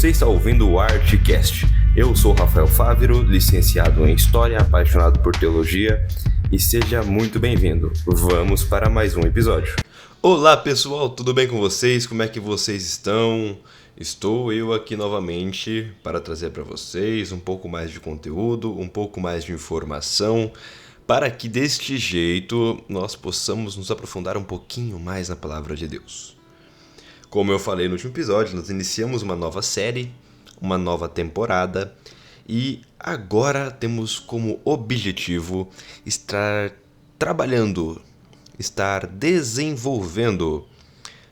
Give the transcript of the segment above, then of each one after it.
Você está ouvindo o Artcast. Eu sou Rafael Fávero, licenciado em História, apaixonado por Teologia, e seja muito bem-vindo. Vamos para mais um episódio. Olá pessoal, tudo bem com vocês? Como é que vocês estão? Estou eu aqui novamente para trazer para vocês um pouco mais de conteúdo, um pouco mais de informação, para que deste jeito nós possamos nos aprofundar um pouquinho mais na Palavra de Deus. Como eu falei no último episódio, nós iniciamos uma nova série, uma nova temporada, e agora temos como objetivo estar trabalhando, estar desenvolvendo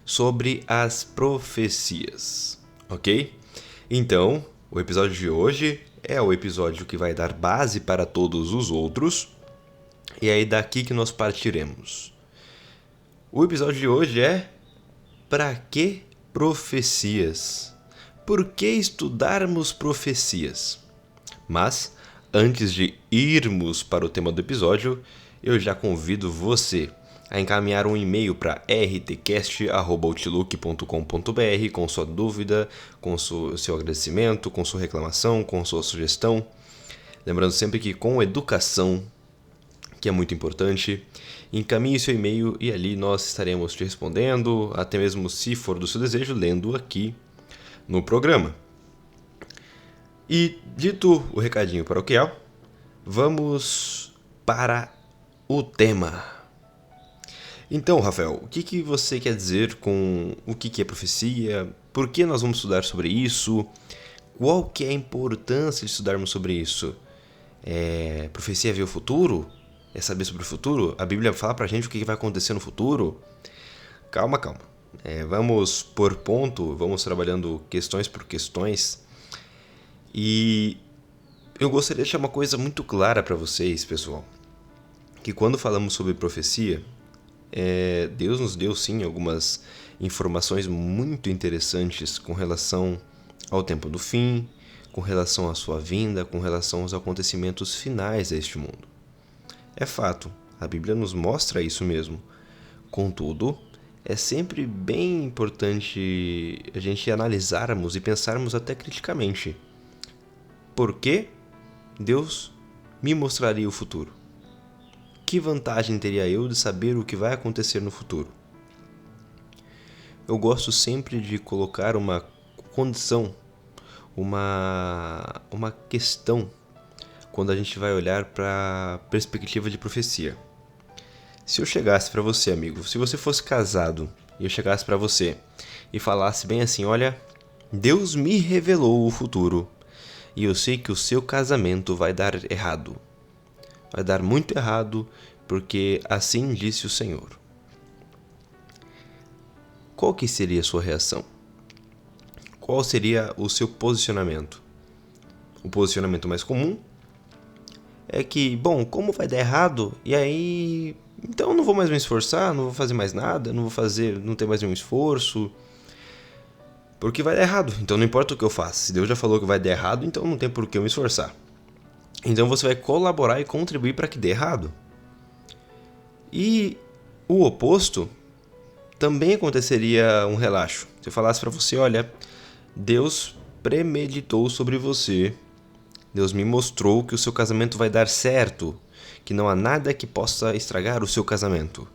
sobre as profecias, ok? Então, o episódio de hoje é o episódio que vai dar base para todos os outros, e é daqui que nós partiremos. O episódio de hoje é: para que profecias? Por que estudarmos profecias? Mas, antes de irmos para o tema do episódio, eu já convido você a encaminhar um e-mail para rtcast@outlook.com.br com sua dúvida, com seu agradecimento, com sua reclamação, com sua sugestão. Lembrando sempre que com educação, que é muito importante, encaminhe seu e-mail e ali nós estaremos te respondendo, até mesmo se for do seu desejo, lendo aqui no programa. E dito o recadinho paroquial, vamos para o tema. Então, Rafael, o que você quer dizer com o que é profecia? Por que nós vamos estudar sobre isso? Qual que é a importância de estudarmos sobre isso? Profecia ver o futuro? É saber sobre o futuro? A Bíblia fala pra gente o que vai acontecer no futuro? Calma. Vamos por ponto, vamos trabalhando questões por questões. E eu gostaria de deixar uma coisa muito clara para vocês, pessoal. Que quando falamos sobre profecia, Deus nos deu sim algumas informações muito interessantes com relação ao tempo do fim, com relação à sua vinda, com relação aos acontecimentos finais deste mundo. É fato, a Bíblia nos mostra isso mesmo. Contudo, é sempre bem importante a gente analisarmos e pensarmos até criticamente. Por que Deus me mostraria o futuro? Que vantagem teria eu de saber o que vai acontecer no futuro? Eu gosto sempre de colocar uma condição, uma questão, quando a gente vai olhar para a perspectiva de profecia. Se eu chegasse para você, amigo, se você fosse casado e eu chegasse para você e falasse bem assim: olha, Deus me revelou o futuro e eu sei que o seu casamento vai dar errado. Vai dar muito errado, porque assim disse o Senhor. Qual que seria a sua reação? Qual seria o seu posicionamento? O posicionamento mais comum é que, bom, como vai dar errado, e aí, então eu não vou mais me esforçar, não vou fazer mais nada, não ter mais nenhum esforço, porque vai dar errado, então não importa o que eu faça. Se Deus já falou que vai dar errado, então não tem por que eu me esforçar. Então você vai colaborar e contribuir para que dê errado. E o oposto também aconteceria um relaxo. Se eu falasse para você: olha, Deus premeditou sobre você, Deus me mostrou que o seu casamento vai dar certo, que não há nada que possa estragar o seu casamento.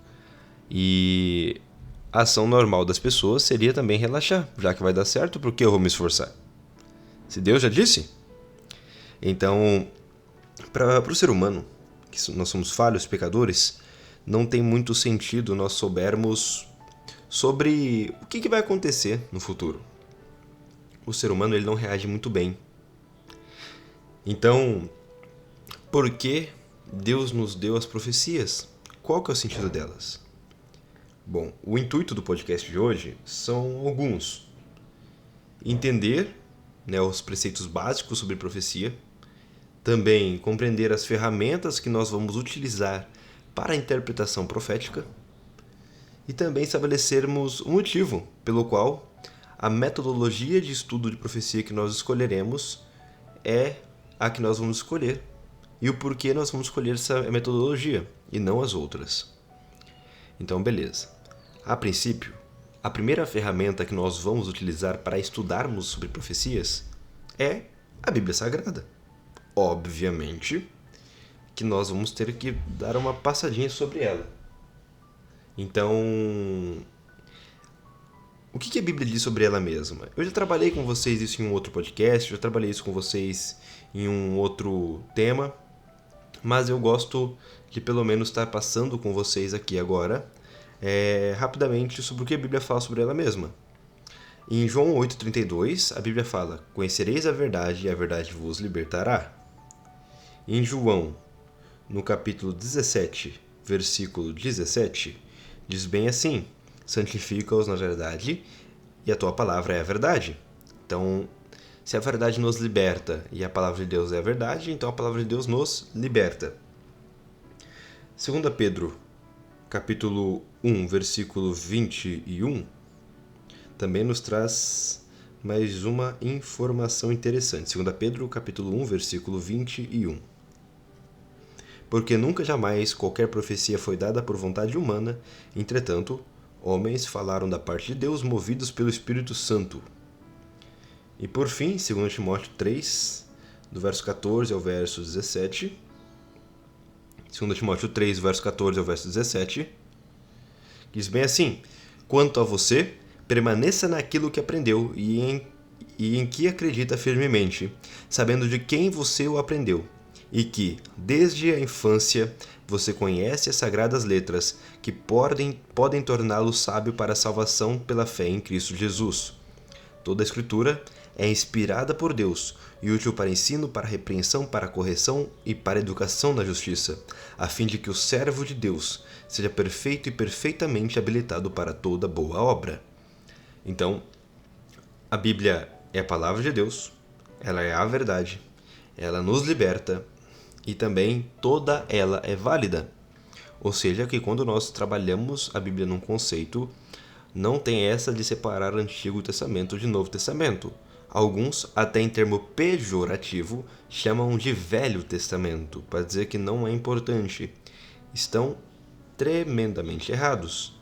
E a ação normal das pessoas seria também relaxar, já que vai dar certo, por que eu vou me esforçar? Se Deus já disse? Então, para o ser humano, que nós somos falhos, pecadores, não tem muito sentido nós soubermos sobre o que vai acontecer no futuro. O ser humano ele não reage muito bem. Então, por que Deus nos deu as profecias? Qual que é o sentido delas? Bom, o intuito do podcast de hoje são alguns. Entender, os preceitos básicos sobre profecia, também compreender as ferramentas que nós vamos utilizar para a interpretação profética e também estabelecermos o motivo pelo qual a metodologia de estudo de profecia que nós escolheremos é a que nós vamos escolher e o porquê nós vamos escolher essa metodologia e não as outras. Então, beleza. A princípio, a primeira ferramenta que nós vamos utilizar para estudarmos sobre profecias é a Bíblia Sagrada. Obviamente que nós vamos ter que dar uma passadinha sobre ela. Então, o que a Bíblia diz sobre ela mesma? Eu já trabalhei com vocês isso em um outro podcast, já trabalhei isso com vocês em um outro tema, mas eu gosto de pelo menos estar passando com vocês aqui agora, rapidamente, sobre o que a Bíblia fala sobre ela mesma. Em João 8,32, a Bíblia fala: conhecereis a verdade e a verdade vos libertará. Em João, no capítulo 17, versículo 17, diz bem assim: santifica-os na verdade e a tua palavra é a verdade. Então, se a verdade nos liberta e a palavra de Deus é a verdade, então a palavra de Deus nos liberta. 2 Pedro, capítulo 1, versículo 21, também nos traz mais uma informação interessante. 2 Pedro, capítulo 1, versículo 21. Porque nunca jamais qualquer profecia foi dada por vontade humana, entretanto, homens falaram da parte de Deus movidos pelo Espírito Santo. E por fim, 2 Timóteo 3, do verso 14 ao verso 17, 2 Timóteo 3, verso 14 ao verso 17, diz bem assim: quanto a você, permaneça naquilo que aprendeu e em que acredita firmemente, sabendo de quem você o aprendeu, e que, desde a infância, você conhece as sagradas letras, que podem torná-lo sábio para a salvação pela fé em Cristo Jesus. Toda a Escritura é inspirada por Deus e útil para ensino, para repreensão, para correção e para educação na justiça, a fim de que o servo de Deus seja perfeito e perfeitamente habilitado para toda boa obra. Então, a Bíblia é a palavra de Deus, ela é a verdade, ela nos liberta e também toda ela é válida. Ou seja, que quando nós trabalhamos a Bíblia num conceito, não tem essa de separar Antigo Testamento de Novo Testamento. Alguns, até em termo pejorativo, chamam de Velho Testamento, para dizer que não é importante. Estão tremendamente errados.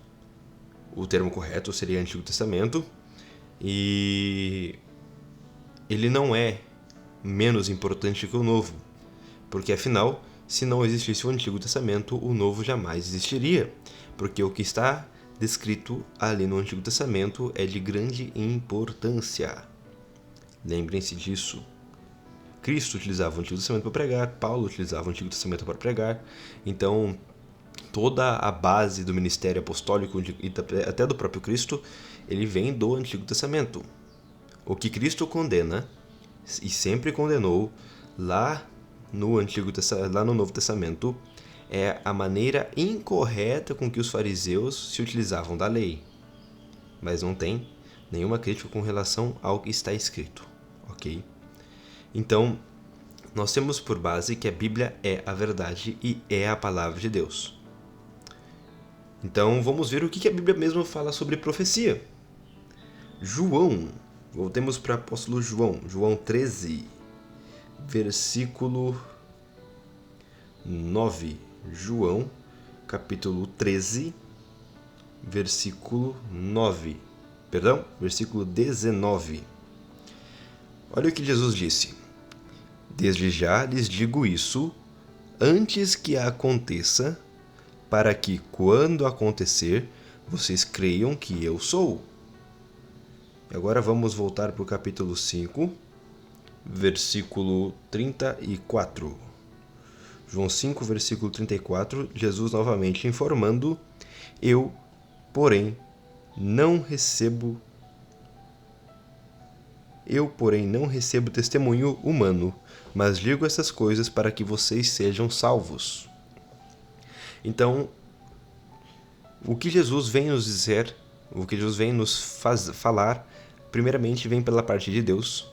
O termo correto seria Antigo Testamento, e ele não é menos importante que o Novo, porque afinal, se não existisse o Antigo Testamento, o Novo jamais existiria, porque o que está descrito ali no Antigo Testamento é de grande importância. Lembrem-se disso. Cristo utilizava o Antigo Testamento para pregar, Paulo utilizava o Antigo Testamento para pregar, então toda a base do ministério apostólico e até do próprio Cristo, ele vem do Antigo Testamento. O que Cristo condena, e sempre condenou lá no Novo Testamento, é a maneira incorreta com que os fariseus se utilizavam da lei. Mas não tem nenhuma crítica com relação ao que está escrito, ok? Então, nós temos por base que a Bíblia é a verdade e é a palavra de Deus. Então, vamos ver o que a Bíblia mesmo fala sobre profecia. João, voltemos para o apóstolo João, João 13, versículo 9. João, capítulo 13, versículo 9. Perdão, versículo 19. Olha o que Jesus disse: desde já lhes digo isso, antes que aconteça, para que, quando acontecer, vocês creiam que eu sou. E agora vamos voltar para o capítulo 5, versículo 34. João 5, versículo 34, Jesus novamente informando: eu, porém, não recebo testemunho humano, mas digo essas coisas para que vocês sejam salvos. Então, o que Jesus vem nos dizer, o que Jesus vem nos falar, primeiramente vem pela parte de Deus,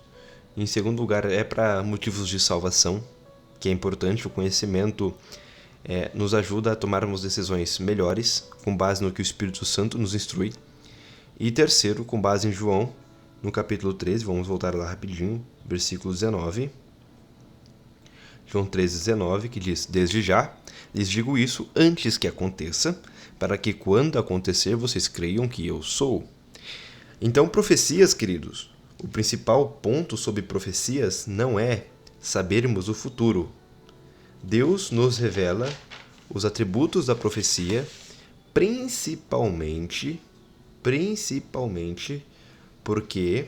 em segundo lugar é para motivos de salvação, que é importante. O conhecimento nos ajuda a tomarmos decisões melhores, com base no que o Espírito Santo nos instrui. E terceiro, com base em João, no capítulo 13, vamos voltar lá rapidinho, versículo 19. João 13, 19, que diz: desde já lhes digo isso antes que aconteça, para que quando acontecer vocês creiam que eu sou. Então, profecias, queridos, o principal ponto sobre profecias não é sabermos o futuro. Deus nos revela os atributos da profecia, principalmente porque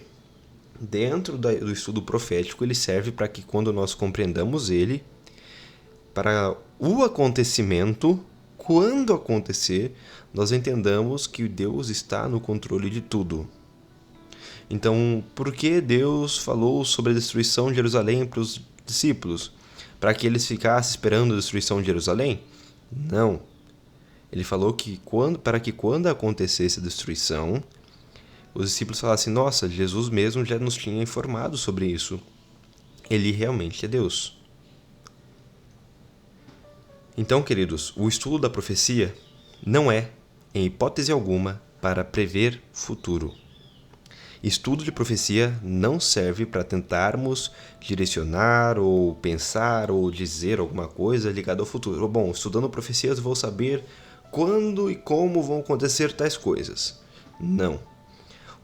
dentro do estudo profético ele serve para que quando nós compreendamos ele, para o acontecimento, quando acontecer, nós entendamos que Deus está no controle de tudo. Então, por que Deus falou sobre a destruição de Jerusalém para os discípulos? Para que eles ficassem esperando a destruição de Jerusalém? Não. Ele falou que para que quando acontecesse a destruição, os discípulos falassem, nossa, Jesus mesmo já nos tinha informado sobre isso. Ele realmente é Deus. Então, queridos, o estudo da profecia não é, em hipótese alguma, para prever futuro. Estudo de profecia não serve para tentarmos direcionar ou pensar ou dizer alguma coisa ligada ao futuro. Bom, estudando profecias vou saber quando e como vão acontecer tais coisas. Não.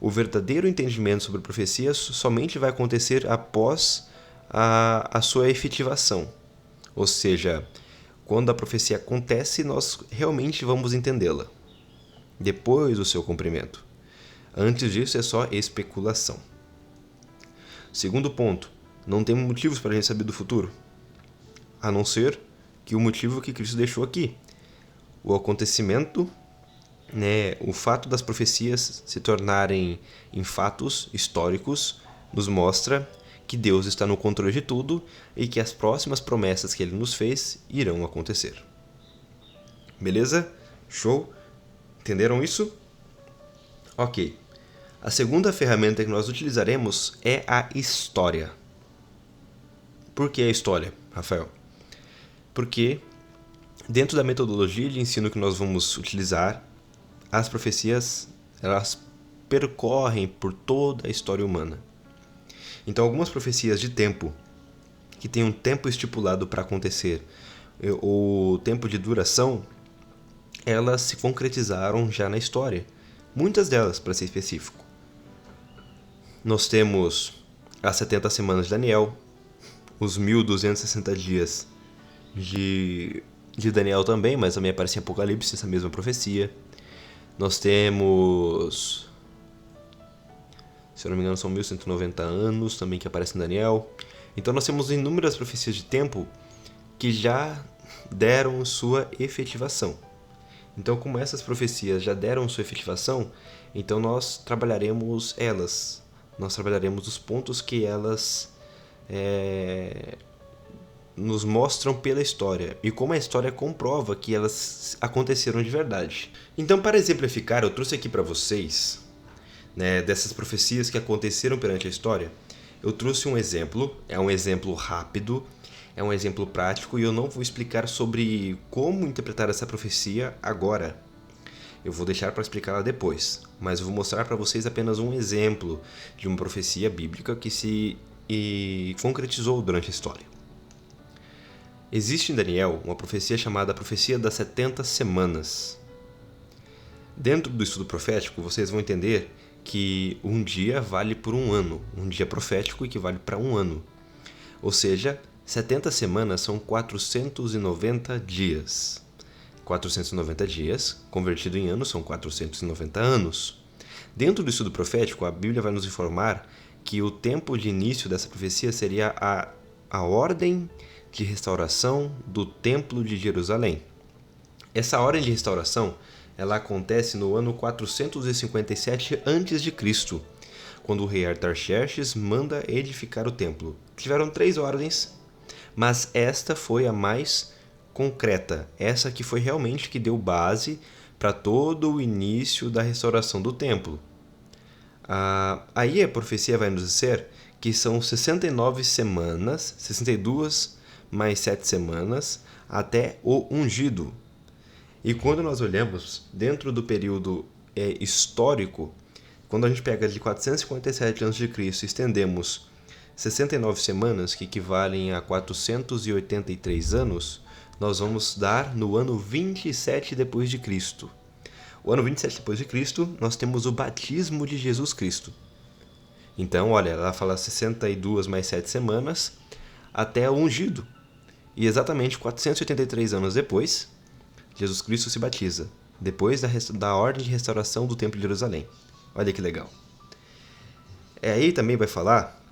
O verdadeiro entendimento sobre profecias somente vai acontecer após a sua efetivação. Ou seja, quando a profecia acontece, nós realmente vamos entendê-la. Depois do seu cumprimento. Antes disso é só especulação. Segundo ponto, não temos motivos para a gente saber do futuro, a não ser que o motivo que Cristo deixou aqui. O acontecimento, o fato das profecias se tornarem em fatos históricos, nos mostra que Deus está no controle de tudo e que as próximas promessas que Ele nos fez irão acontecer. Beleza? Show? Entenderam isso? Ok. A segunda ferramenta que nós utilizaremos é a história. Por que a história, Rafael? Porque dentro da metodologia de ensino que nós vamos utilizar, as profecias elas percorrem por toda a história humana. Então, algumas profecias de tempo, que têm um tempo estipulado para acontecer, o tempo de duração, elas se concretizaram já na história. Muitas delas, para ser específico. Nós temos as 70 semanas de Daniel, os 1260 dias de Daniel também, mas também aparece em Apocalipse essa mesma profecia. Nós temos, se eu não me engano, são 1190 anos também que aparece em Daniel. Então nós temos inúmeras profecias de tempo que já deram sua efetivação. Então, como essas profecias já deram sua efetivação, então nós trabalharemos elas. Nós trabalharemos os pontos que elas nos mostram pela história e como a história comprova que elas aconteceram de verdade. Então, para exemplificar, eu trouxe aqui para vocês, dessas profecias que aconteceram perante a história, eu trouxe um exemplo, é um exemplo rápido, é um exemplo prático e eu não vou explicar sobre como interpretar essa profecia agora. Eu vou deixar para explicá-la depois, mas eu vou mostrar para vocês apenas um exemplo de uma profecia bíblica que se concretizou durante a história. Existe em Daniel uma profecia chamada Profecia das 70 Semanas. Dentro do estudo profético, vocês vão entender que um dia vale por um ano, um dia profético equivale para um ano. Ou seja, 70 semanas são 490 dias. 490 dias, convertido em anos, são 490 anos. Dentro do estudo profético, a Bíblia vai nos informar que o tempo de início dessa profecia seria a ordem de restauração do Templo de Jerusalém. Essa ordem de restauração ela acontece no ano 457 a.C., quando o rei Artaxerxes manda edificar o templo. Tiveram 3 ordens, mas esta foi a mais concreta, essa que foi realmente que deu base para todo o início da restauração do templo. Aí a profecia vai nos dizer que são 69 semanas, 62 mais 7 semanas, até o ungido. E quando nós olhamos dentro do período histórico, quando a gente pega de 457 a.C. e estendemos 69 semanas, que equivalem a 483 anos, nós vamos dar no ano 27 depois de Cristo. O ano 27 depois de Cristo, nós temos o batismo de Jesus Cristo. Então, olha, ela fala 62 mais 7 semanas até o ungido. E exatamente 483 anos depois, Jesus Cristo se batiza, depois da ordem de restauração do Templo de Jerusalém. Olha que legal. Aí também vai falar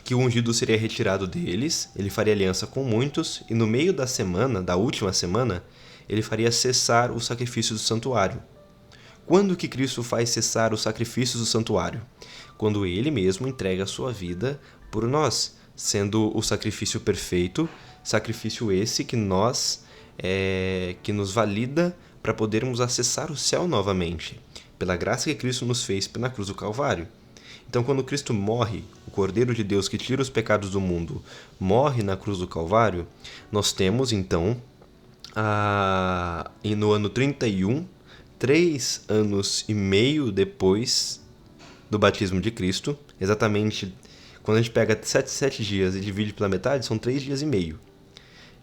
que o ungido seria retirado deles, ele faria aliança com muitos, e no meio da semana, da última semana, ele faria cessar o sacrifício do santuário. Quando que Cristo faz cessar os sacrifícios do santuário? Quando ele mesmo entrega a sua vida por nós, sendo o sacrifício perfeito, sacrifício esse que que nos valida para podermos acessar o céu novamente, pela graça que Cristo nos fez na cruz do Calvário. Então, quando Cristo morre, o Cordeiro de Deus que tira os pecados do mundo, morre na cruz do Calvário, nós temos, então, no ano 31, 3 anos e meio depois do batismo de Cristo, exatamente quando a gente pega 7 dias e divide pela metade, são 3 dias e meio.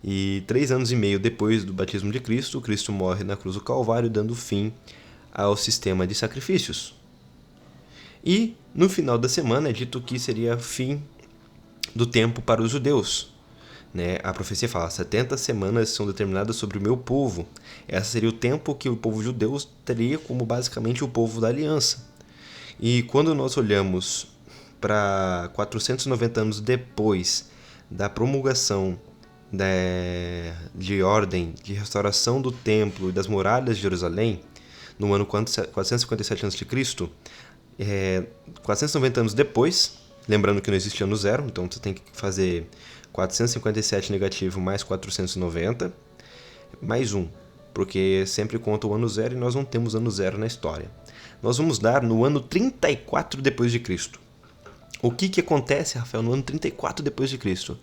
E 3 anos e meio depois do batismo de Cristo, Cristo morre na cruz do Calvário, dando fim ao sistema de sacrifícios. E no final da semana é dito que seria fim do tempo para os judeus. A profecia fala, 70 semanas são determinadas sobre o meu povo. Esse seria o tempo que o povo judeu teria como basicamente o povo da aliança. E quando nós olhamos para 490 anos depois da promulgação de ordem de restauração do templo e das muralhas de Jerusalém, no ano 457 a.C., 490 anos depois, lembrando que não existe ano zero, então você tem que fazer 457 negativo mais 490, mais 1, porque sempre conta o ano zero e nós não temos ano zero na história. Nós vamos dar no ano 34 depois de Cristo. O que acontece, Rafael, no ano 34 depois de Cristo?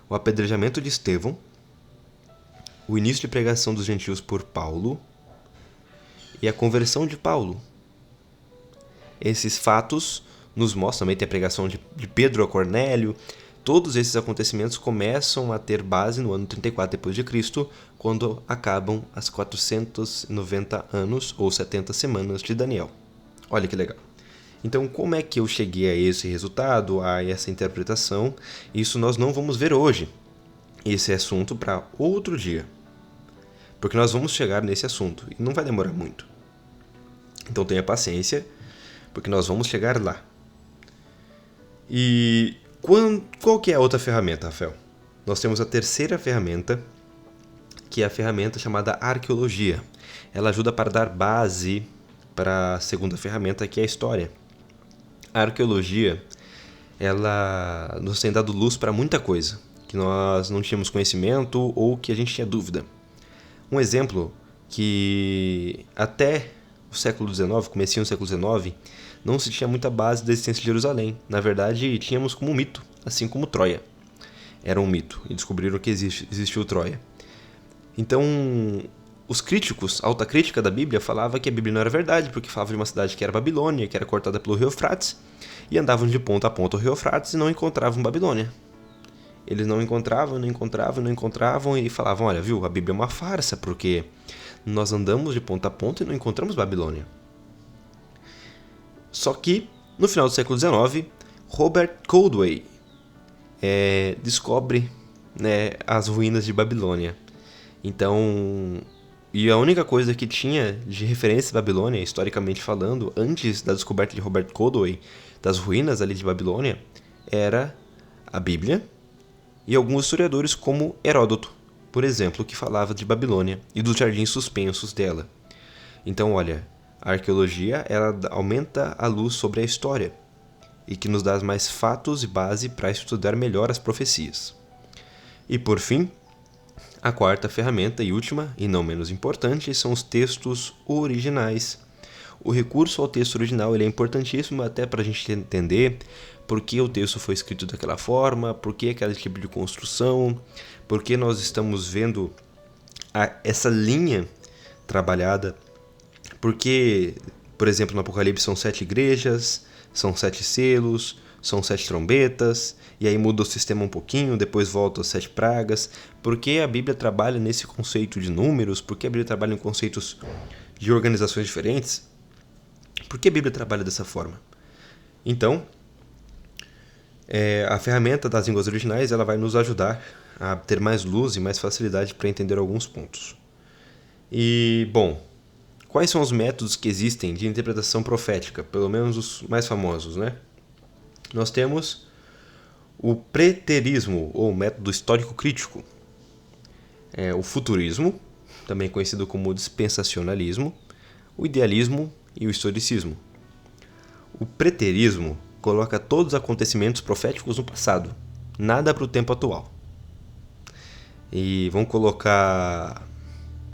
O apedrejamento de Estevão, o início de pregação dos gentios por Paulo e a conversão de Paulo. Esses fatos nos mostram, também tem a pregação de Pedro a Cornélio. Todos esses acontecimentos começam a ter base no ano 34 depois de Cristo, quando acabam as 490 anos ou 70 semanas de Daniel. Olha que legal. Então, como é que eu cheguei a esse resultado, a essa interpretação? Isso nós não vamos ver hoje. Esse é assunto para outro dia. Porque nós vamos chegar nesse assunto e não vai demorar muito. Então tenha paciência, porque nós vamos chegar lá. E qual que é a outra ferramenta, Rafael? Nós temos a terceira ferramenta, que é a ferramenta chamada arqueologia. Ela ajuda para dar base para a segunda ferramenta, que é a história. A arqueologia, ela nos tem dado luz para muita coisa, que nós não tínhamos conhecimento ou que a gente tinha dúvida. Um exemplo que até o século XIX, comecinho do século XIX, não se tinha muita base da existência de Jerusalém. Na verdade, tínhamos como um mito, assim como Troia. Era um mito, e descobriram que existiu Troia. Então, os críticos, a alta crítica da Bíblia, falava que a Bíblia não era verdade, porque falava de uma cidade que era Babilônia, que era cortada pelo rio Eufrates, e andavam de ponta a ponta o rio Eufrates e não encontravam Babilônia. Eles não encontravam e falavam, olha, viu, a Bíblia é uma farsa, porque nós andamos de ponta a ponta e não encontramos Babilônia. Só que, no final do século XIX, Robert Coldewey descobre as ruínas de Babilônia. Então, e a única coisa que tinha de referência à Babilônia, historicamente falando, antes da descoberta de Robert Coldewey, das ruínas ali de Babilônia, era a Bíblia e alguns historiadores como Heródoto, por exemplo, que falava de Babilônia e dos jardins suspensos dela. Então, olha, a arqueologia ela aumenta a luz sobre a história e que nos dá mais fatos e base para estudar melhor as profecias. E por fim, a quarta ferramenta e última, e não menos importante, são os textos originais. O recurso ao texto original ele é importantíssimo até para a gente entender por que o texto foi escrito daquela forma, por que aquele tipo de construção, por que nós estamos vendo essa linha trabalhada, porque, por exemplo, no Apocalipse são 7 igrejas, são 7 selos, são 7 trombetas, e aí muda o sistema um pouquinho, depois volta às 7 pragas. Por que a Bíblia trabalha nesse conceito de números? Por que a Bíblia trabalha em conceitos de organizações diferentes, por que a Bíblia trabalha dessa forma? Então, a ferramenta das línguas originais ela vai nos ajudar a ter mais luz e mais facilidade para entender alguns pontos. E, bom, quais são os métodos que existem de interpretação profética? Pelo menos os mais famosos, né? Nós temos o preterismo, ou método histórico-crítico. O futurismo, também conhecido como dispensacionalismo, o idealismo e o historicismo. O preterismo coloca todos os acontecimentos proféticos no passado, nada para o tempo atual. E vão colocar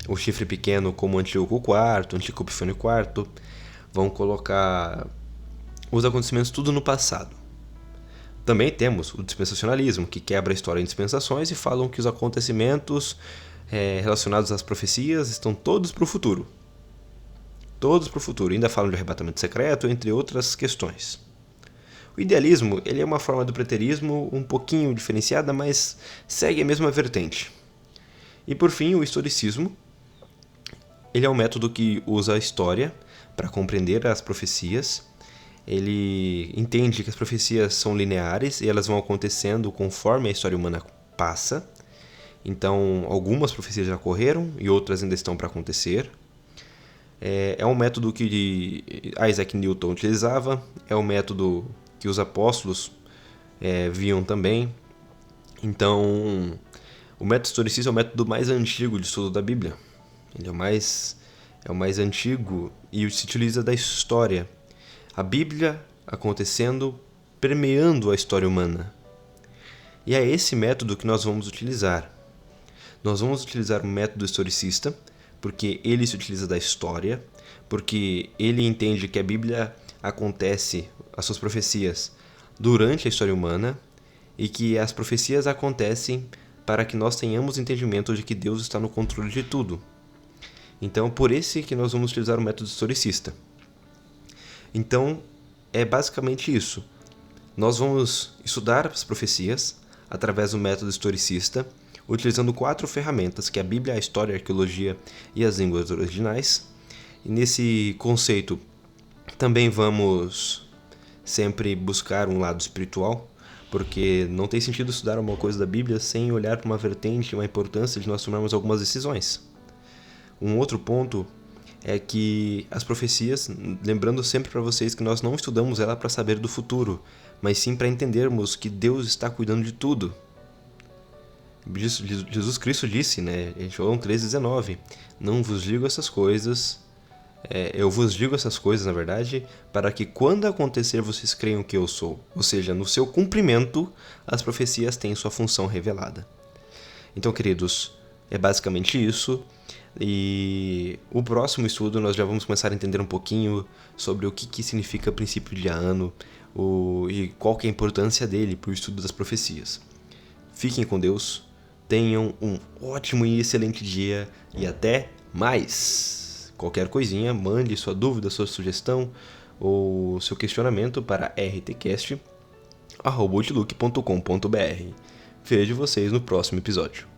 o chifre pequeno como Antíoco IV, Antíoco Epifânio IV, vão colocar os acontecimentos tudo no passado. Também temos o dispensacionalismo, que quebra a história em dispensações e falam que os acontecimentos relacionados às profecias estão todos para o futuro. Todos para o futuro. Ainda falam de arrebatamento secreto, entre outras questões. O idealismo ele é uma forma do preterismo um pouquinho diferenciada, mas segue a mesma vertente. E por fim, o historicismo. Ele é um método que usa a história para compreender as profecias. Ele entende que as profecias são lineares e elas vão acontecendo conforme a história humana passa. Então, algumas profecias já ocorreram e outras ainda estão para acontecer. É um método que Isaac Newton utilizava, é um método que os apóstolos viam também. Então, o método historicista é o método mais antigo de estudo da Bíblia. Ele é o mais antigo e se utiliza da história. A Bíblia acontecendo, permeando a história humana. E é esse método que nós vamos utilizar. Nós vamos utilizar o método historicista, porque ele se utiliza da história, porque ele entende que a Bíblia acontece, as suas profecias, durante a história humana, e que as profecias acontecem para que nós tenhamos entendimento de que Deus está no controle de tudo. Então, por esse que nós vamos utilizar o método historicista. Então, é basicamente isso. Nós vamos estudar as profecias através do método historicista, utilizando 4 ferramentas, que é a Bíblia, a história, a arqueologia e as línguas originais. E nesse conceito, também vamos sempre buscar um lado espiritual, porque não tem sentido estudar uma coisa da Bíblia sem olhar para uma vertente, uma importância de nós tomarmos algumas decisões. Um outro ponto é que as profecias, lembrando sempre para vocês que nós não estudamos ela para saber do futuro, mas sim para entendermos que Deus está cuidando de tudo. Jesus Cristo disse, em João 3,19, não vos digo essas coisas, eu vos digo essas coisas, na verdade, para que quando acontecer vocês creiam que eu sou. Ou seja, no seu cumprimento, as profecias têm sua função revelada. Então, queridos, é basicamente isso. E o próximo estudo nós já vamos começar a entender um pouquinho sobre o que significa princípio de ano e qual que é a importância dele para o estudo das profecias. Fiquem com Deus. Tenham um ótimo e excelente dia e até mais! Qualquer coisinha, mande sua dúvida, sua sugestão ou seu questionamento para rtcast@outlook.com.br. Vejo vocês no próximo episódio.